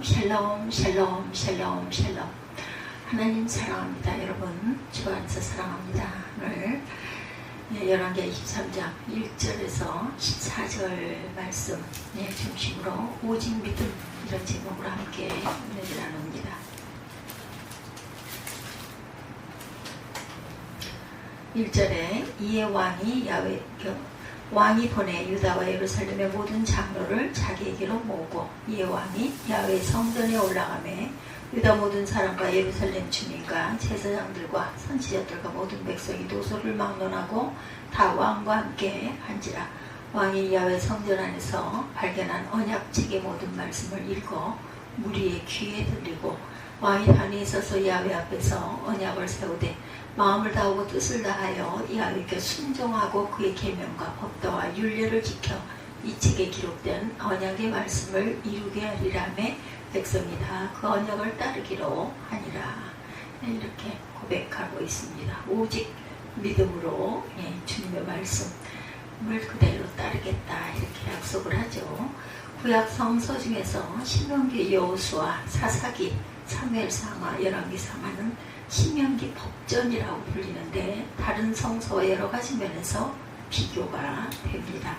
샬롬 샬롬 샬롬 샬롬. 하나님 사랑합니다. 여러분 주 안에서 사랑합니다. 오늘 열왕기 23장 1절에서 14절 말씀 중심으로 오직 믿음 이런 제목으로 함께 은혜를 나눕니다. 1절에 이에 왕이 보내 유다와 예루살렘의 모든 장로를 자기에게로 모으고 이에 왕이 야훼 성전에 올라가매 유다 모든 사람과 예루살렘 주민과 제사장들과 선지자들과 모든 백성이 도소를 막론하고 다 왕과 함께 한지라. 왕이 야훼 성전 안에서 발견한 언약책의 모든 말씀을 읽어 무리의 귀에 들리고 왕이 단위에 서서 야훼 앞에서 언약을 세우되 마음을 다하고 뜻을 다하여 야훼께 순종하고 그의 계명과 법도와 율례를 지켜 이 책에 기록된 언약의 말씀을 이루게 하리라며 백성이 다 그 언약을 따르기로 하니라. 이렇게 고백하고 있습니다. 오직 믿음으로 주님의 말씀을 그대로 따르겠다 이렇게 약속을 하죠. 구약 성서 중에서 신명기, 여호수아, 사사기, 사무엘상하, 열왕기상하는 신명기 법전이라고 불리는데 다른 성서와 여러 가지 면에서 비교가 됩니다.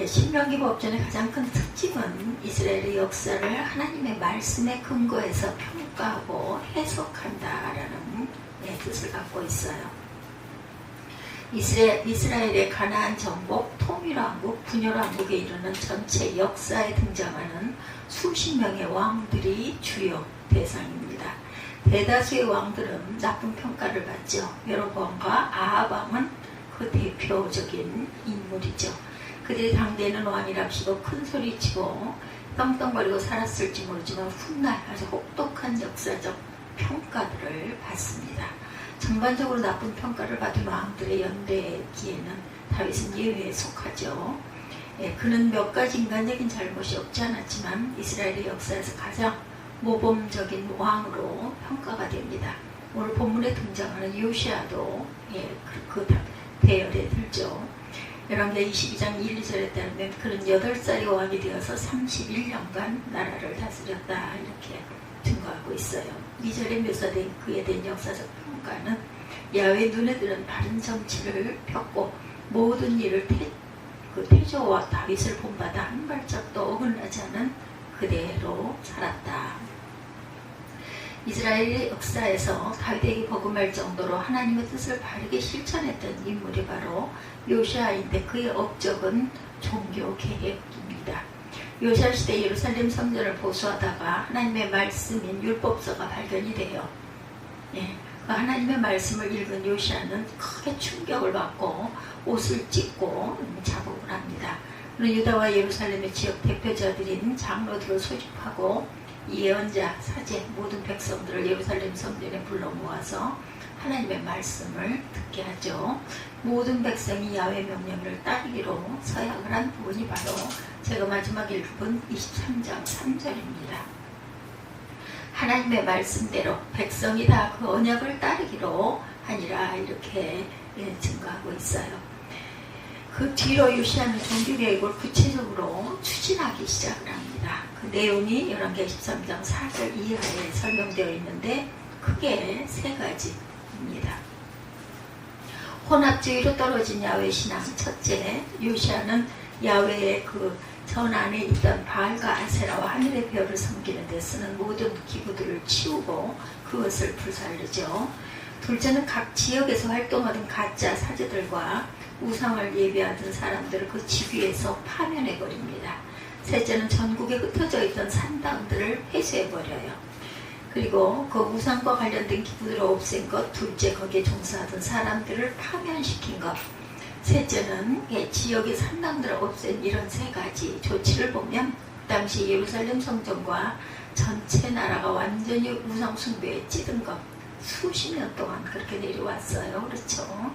신명기 법전의 가장 큰 특징은 이스라엘의 역사를 하나님의 말씀에 근거해서 평가하고 해석한다라는 뜻을 갖고 있어요. 이스라엘의 가나안 정복, 통일왕국, 분열왕국에 이르는 전체 역사에 등장하는 수십 명의 왕들이 주요 대상입니다. 대다수의 왕들은 나쁜 평가를 받죠. 여로보암과 아합 왕은 그 대표적인 인물이죠. 그들이 당대에는 왕이랍시고 큰 소리치고 떵떵거리고 살았을지 모르지만 훗날 아주 혹독한 역사적 평가들을 받습니다. 전반적으로 나쁜 평가를 받은 왕들의 연대기에는 다윗은 예외에 속하죠. 그는 몇 가지 인간적인 잘못이 없지 않았지만 이스라엘의 역사에서 가장 모범적인 왕으로 평가가 됩니다. 오늘 본문에 등장하는 요시아도 그 대열에 들죠. 열왕기 22장 1, 2절에 따르면 그는 8살이 왕이 되어서 31년간 나라를 다스렸다 이렇게 증거하고 있어요. 2절에 묘사된 그에 대한 역사적 평가는 야훼 눈에 들은 바른 정치를 폈고 모든 일을 태조와 다윗을 본받아 한 발짝도 어긋나지 않은 그대로 살았다. 이스라엘의 역사에서 다윗에게 복음할 정도로 하나님의 뜻을 바르게 실천했던 인물이 바로 요시아인데 그의 업적은 종교개혁입니다. 요시아 시대 예루살렘 성전을 보수하다가 하나님의 말씀인 율법서가 발견이 돼요. 그 하나님의 말씀을 읽은 요시아는 크게 충격을 받고 옷을 찢고 자복을 합니다. 그는 유다와 예루살렘의 지역 대표자들인 장로들을 소집하고 예언자, 사제, 모든 백성들을 예루살렘 성전에 불러 모아서 하나님의 말씀을 듣게 하죠. 모든 백성이 야훼 명령을 따르기로 서약을 한 부분이 바로 제가 마지막 읽은 23장 3절입니다. 하나님의 말씀대로 백성이 다 그 언약을 따르기로 하니라 이렇게 증거하고 있어요. 그 뒤로 요시아는 종교개혁을 구체적으로 추진하기 시작을 합니다. 그 내용이 열왕기 23장 4절 이하에 설명되어 있는데 크게 세 가지입니다. 혼합주의로 떨어진 야훼 신앙. 첫째, 요시아는 야훼의 그 전 안에 있던 바알과 아세라와 하늘의 별을 섬기는 데 쓰는 모든 기구들을 치우고 그것을 불살르죠. 둘째는 각 지역에서 활동하던 가짜 사제들과 우상을 예배하던 사람들을 그 지위에서 파면해버립니다. 셋째는 전국에 흩어져 있던 산당들을 회수해버려요. 그리고 그 우상과 관련된 기구들을 없앤 것. 둘째, 거기에 종사하던 사람들을 파면시킨 것. 셋째는 지역의 산당들을 없앤 이런 세 가지 조치를 보면 당시 예루살렘 성전과 전체 나라가 완전히 우상 숭배에 찌든 것. 수십 년 동안 그렇게 내려왔어요. 그렇죠?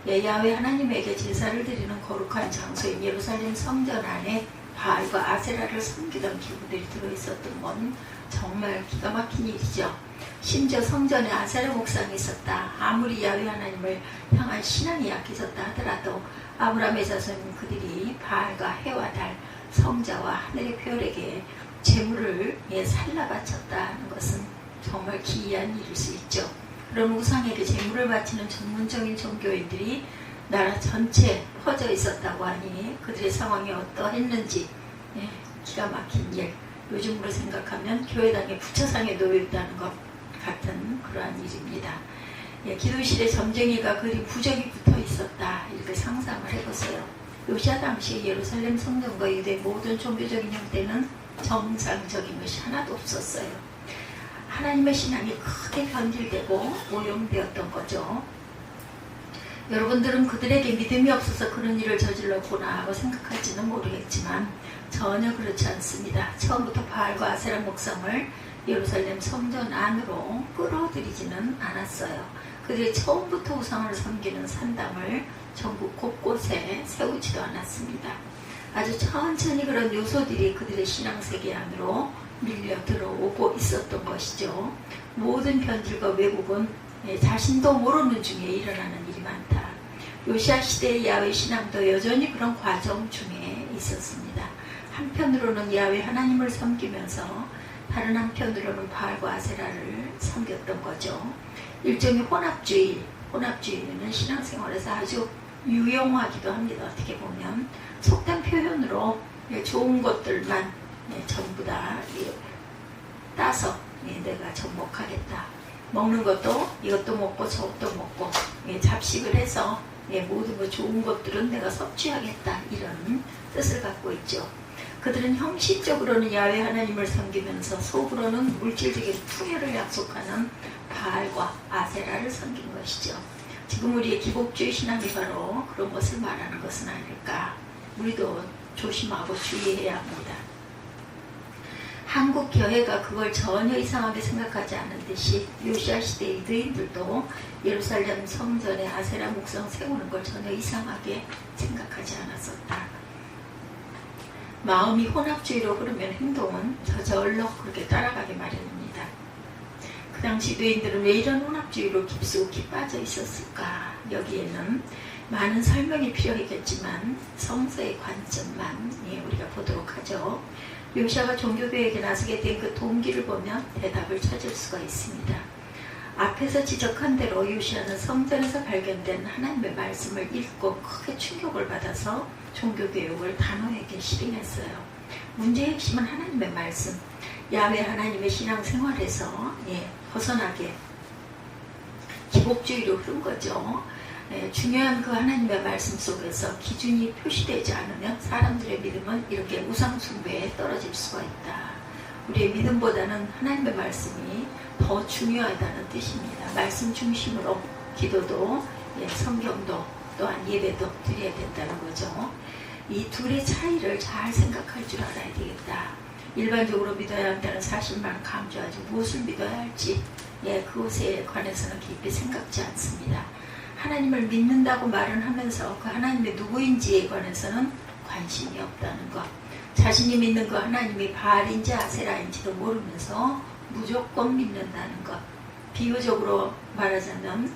야훼 하나님에게 제사를 드리는 거룩한 장소인 예루살렘 성전 안에 바알과 아세라를 섬기던 기구들이 들어있었던 건 정말 기가 막힌 일이죠. 심지어 성전에 아세라 목상이 있었다. 아무리 야훼 하나님을 향한 신앙이 약해졌다 하더라도 아브라함의 자손인 그들이 바알과 해와 달, 성자와 하늘의 별에게 재물을 살라 바쳤다는 것은 정말 기이한 일일 수 있죠. 그런 우상에게 재물을 바치는 전문적인 종교인들이 나라 전체에 퍼져 있었다고 하니 그들의 상황이 어떠했는지 기가 막힌 일. 요즘으로 생각하면 교회당에 부처상에 놓여있다는 것 같은 그러한 일입니다. 기도실에 점쟁이가 그리 부적이 붙어 있었다, 이렇게 상상을 해보세요. 요시야 당시 예루살렘 성전과 유대 모든 종교적인 형태는 정상적인 것이 하나도 없었어요. 하나님의 신앙이 크게 변질되고 오염되었던 거죠. 여러분들은 그들에게 믿음이 없어서 그런 일을 저질렀구나 하고 생각할지는 모르겠지만 전혀 그렇지 않습니다. 처음부터 바알과 아세라 목상을 예루살렘 성전 안으로 끌어들이지는 않았어요. 그들이 처음부터 우상을 섬기는 산당을 전국 곳곳에 세우지도 않았습니다. 아주 천천히 그런 요소들이 그들의 신앙세계 안으로 밀려 들어오고 있었던 것이죠. 모든 변질과 왜곡은 자신도 모르는 중에 일어나는 일이 많다. 요시야 시대의 야훼 신앙도 여전히 그런 과정 중에 있었습니다. 한편으로는 야훼 하나님을 섬기면서 다른 한편으로는 바알과 아세라를 섬겼던 거죠. 일종의 혼합주의는 신앙생활에서 아주 유용하기도 합니다. 어떻게 보면 속된 표현으로 좋은 것들만 전부 다 따서 내가 접목하겠다. 먹는 것도 이것도 먹고 저것도 먹고 잡식을 해서 모든 것 좋은 것들은 내가 섭취하겠다, 이런 뜻을 갖고 있죠. 그들은 형식적으로는 야훼 하나님을 섬기면서 속으로는 물질적인 풍요를 약속하는 바알과 아세라를 섬긴 것이죠. 지금 우리의 기복주의 신앙이 바로 그런 것을 말하는 것은 아닐까. 우리도 조심하고 주의해야 합니다. 한국 교회가 그걸 전혀 이상하게 생각하지 않은 듯이 요시야 시대 유대인들도 예루살렘 성전에 아세라 목상 세우는 걸 전혀 이상하게 생각하지 않았었다. 마음이 혼합주의로 흐르면 행동은 저절로 그렇게 따라가게 마련입니다. 그 당시 유대인들은 왜 이런 혼합주의로 깊숙이 빠져 있었을까? 여기에는 많은 설명이 필요하겠지만 성서의 관점만 우리가 보도록 하죠. 요시야가 종교개혁에 나서게 된 그 동기를 보면 대답을 찾을 수가 있습니다. 앞에서 지적한 대로 요시야는 성전에서 발견된 하나님의 말씀을 읽고 크게 충격을 받아서 종교개혁을 단호하게 실행했어요. 문제의 핵심은 하나님의 말씀, 야훼 하나님의 신앙생활에서 벗어나게 기복주의로 흐른 거죠. 중요한 그 하나님의 말씀 속에서 기준이 표시되지 않으면 사람들의 믿음은 이렇게 우상숭배에 떨어질 수가 있다. 우리의 믿음보다는 하나님의 말씀이 더 중요하다는 뜻입니다. 말씀 중심으로 기도도 성경도 또한 예배도 드려야 된다는 거죠. 이 둘의 차이를 잘 생각할 줄 알아야 되겠다. 일반적으로 믿어야 한다는 사실만 강조하지 무엇을 믿어야 할지 그것에 관해서는 깊이 생각지 않습니다. 하나님을 믿는다고 말은 하면서 그 하나님의 누구인지에 관해서는 관심이 없다는 것, 자신이 믿는 그 하나님이 바알인지 아세라인지도 모르면서 무조건 믿는다는 것, 비유적으로 말하자면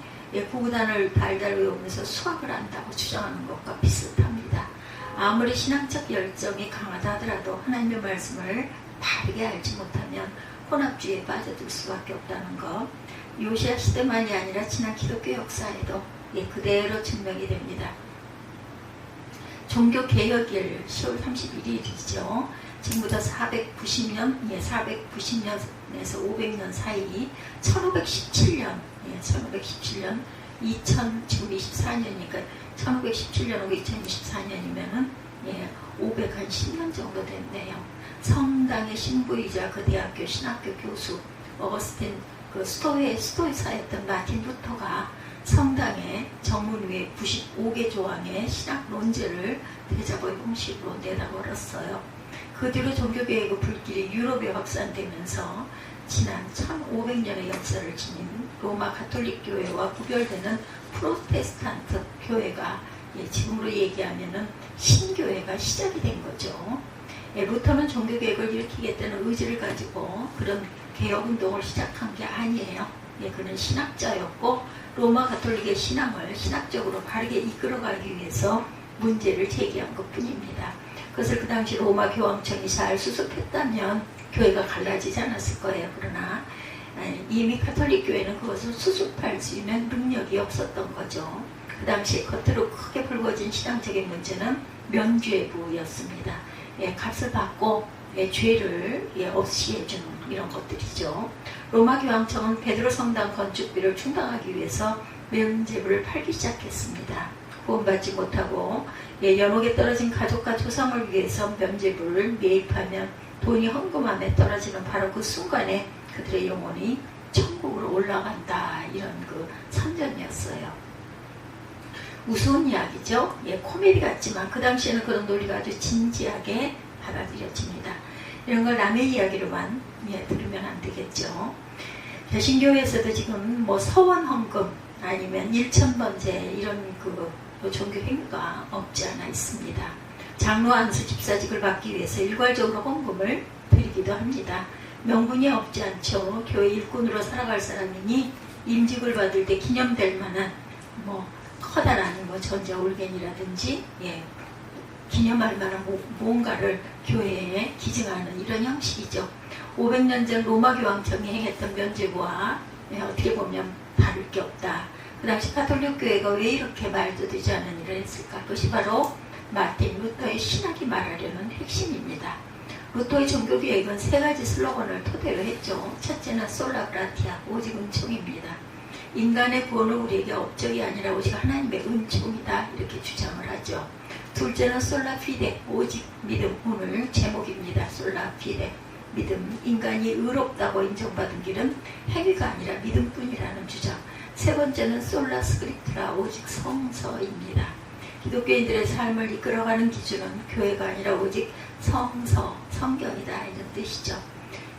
구구단을 달달 외우면서 수학을 한다고 주장하는 것과 비슷합니다. 아무리 신앙적 열정이 강하다 하더라도 하나님의 말씀을 바르게 알지 못하면 혼합주의에 빠져들 수밖에 없다는 것, 요시야 시대만이 아니라 지난 기독교 역사에도 그대로 증명이 됩니다. 종교개혁일 10월 31일이죠. 지금부터 490년에서 500년 사이 1517년, 지금 24년이니까 1517년하고 2024년이면은 510년 정도 됐네요. 성당의 신부이자 그 대학교 신학교 교수 어거스틴, 그 스토이사였던 마틴 루터가 성당의 정문 위에 95개 조항의 신학 논제를 대자보의 형식으로 내다버렸어요. 그 뒤로 종교개혁의 불길이 유럽에 확산되면서 지난 1500년의 역사를 지닌 로마 가톨릭 교회와 구별되는 프로테스탄트 교회가 지금으로 얘기하면은 신교회가 시작이 된 거죠. 루터는 종교개혁을 일으키겠다는 의지를 가지고 그런 개혁운동을 시작한 게 아니에요. 그는 신학자였고 로마 가톨릭의 신앙을 신학적으로 바르게 이끌어가기 위해서 문제를 제기한 것 뿐입니다. 그것을 그 당시 로마 교황청이 잘 수습했다면 교회가 갈라지지 않았을 거예요. 그러나 이미 가톨릭 교회는 그것을 수습할 수 있는 능력이 없었던 거죠. 그 당시에 겉으로 크게 불거진 신앙적인 문제는 면죄부였습니다. 값을 받고 죄를 없이 해주는 이런 것들이죠. 로마 교황청은 베드로 성당 건축비를 충당하기 위해서 면죄부를 팔기 시작했습니다. 구원받지 못하고 연옥에 떨어진 가족과 조상을 위해서 면죄부를 매입하면 돈이 헌금함에 떨어지는 바로 그 순간에 그들의 영혼이 천국으로 올라간다, 이런 그 선전이었어요. 우스운 이야기죠. 코미디 같지만 그 당시에는 그런 논리가 아주 진지하게 받아들여집니다. 이런 걸 남의 이야기로만 들으면 안 되겠죠. 개신교에서도 지금 서원 헌금 아니면 일천번제 이런 종교 행위가 없지 않아 있습니다. 장로 안수 집사직을 받기 위해서 일괄적으로 헌금을 드리기도 합니다. 명분이 없지 않죠. 교회 일꾼으로 살아갈 사람이니 임직을 받을 때 기념될 만한 커다란 전자올겐이라든지 기념할 만한 뭔가를 교회에 기증하는 이런 형식이죠. 500년 전 로마 교황청이 행했던 면죄부와 어떻게 보면 다를 게 없다. 그 당시 가톨릭 교회가 왜 이렇게 말도 되지 않은 일을 했을까? 그것이 바로 마틴 루터의 신학이 말하려는 핵심입니다. 루터의 종교개혁은 세 가지 슬로건을 토대로 했죠. 첫째는 솔라그라티아, 오직 은총입니다. 인간의 구원은 우리에게 업적이 아니라 오직 하나님의 은총이다, 이렇게 주장을 하죠. 둘째는 솔라피데, 오직 믿음. 오늘 제목입니다. 솔라피데, 믿음. 인간이 의롭다고 인정받은 길은 행위가 아니라 믿음뿐이라는 주장. 세 번째는 솔라스크립트라, 오직 성서입니다. 기독교인들의 삶을 이끌어가는 기준은 교회가 아니라 오직 성서, 성경이다, 이런 뜻이죠.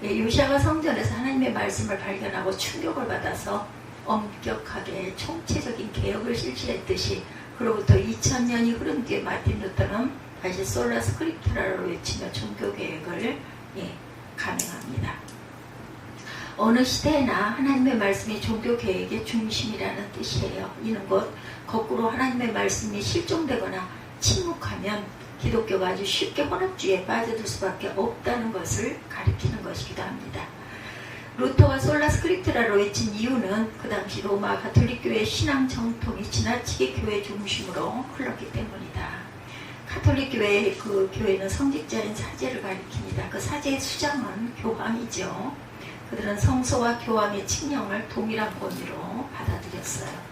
요시아가 성전에서 하나님의 말씀을 발견하고 충격을 받아서 엄격하게 총체적인 개혁을 실시했듯이 그로부터 2000년이 흐른 뒤에 마틴 루터는 다시 솔라 스크립트라로 외치며 종교개혁을 감행합니다. 어느 시대에나 하나님의 말씀이 종교개혁의 중심이라는 뜻이에요. 이는 곧 거꾸로 하나님의 말씀이 실종되거나 침묵하면 기독교가 아주 쉽게 혼합주의에 빠져들 수밖에 없다는 것을 가리키는 것이기도 합니다. 루터가 솔라 스크립트라로 외친 이유는 그 당시 로마 가톨릭 교회의 신앙 정통이 지나치게 교회 중심으로 흘렀기 때문이다. 가톨릭 교회의 교회는 성직자인 사제를 가리킵니다. 그 사제의 수장은 교황이죠. 그들은 성소와 교황의 칙령을 동일한 권위로 받아들였어요.